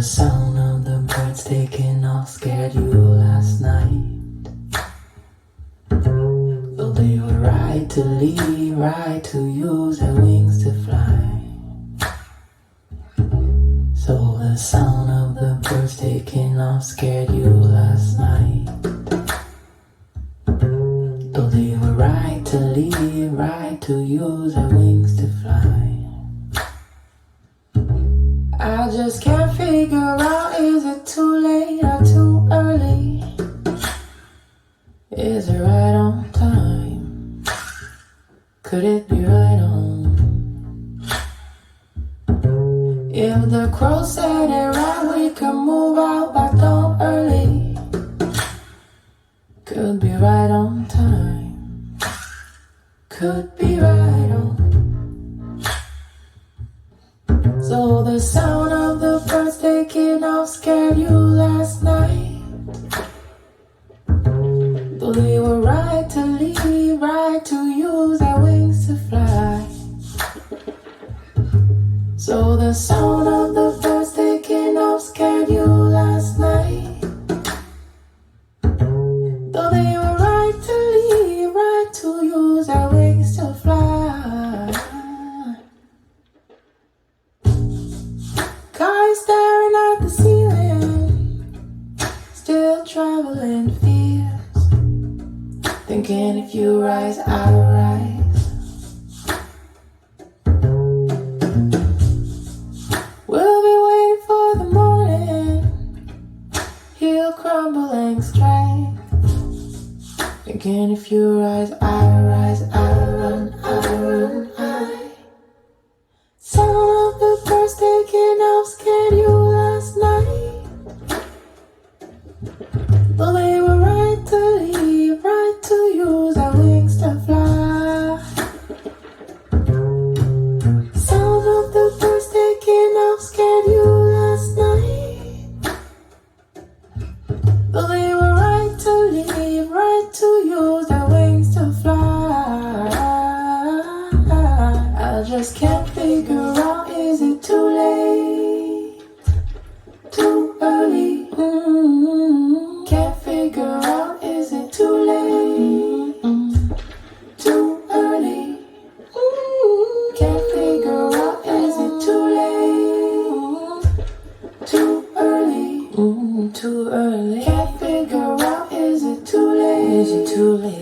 sound of the birds taking off scared you last night. Though they were right to leave, right to use their wings to fly. So the sound of the birds taking off scared you last night. Though they were right to leave, right to use their wings to fly. I just can't figure out, is it too late or too early? Is it right on time? Could it be right on? If the crow said it right, we could move out back down early. Could be right on time. Could be right on. So the sound of the birds taking off scared you last night. Though they were right to leave, right to use their wings to fly. So the sound of the birds taking off scared you last night. Though they were right to leave, right to use their wings to fly. Car staring at the ceiling, still traveling fears, thinking if you rise, I'll rise. We'll be waiting for the morning, he'll crumbling strength, thinking if you rise, I'll rise, I'll run, I'll run, Sound of the birds taking off scared you last night. Though they were right to leave, right to use their wings to fly. Sound of the birds taking off scared you last night. Though they were right to leave, right to use their wings to fly. I just can't figure out, is it too late, too early? Can't figure out, is it too late, too early? Can't figure out, is it too late, too early? Too early. Can't figure out, is it too late? Is it too late?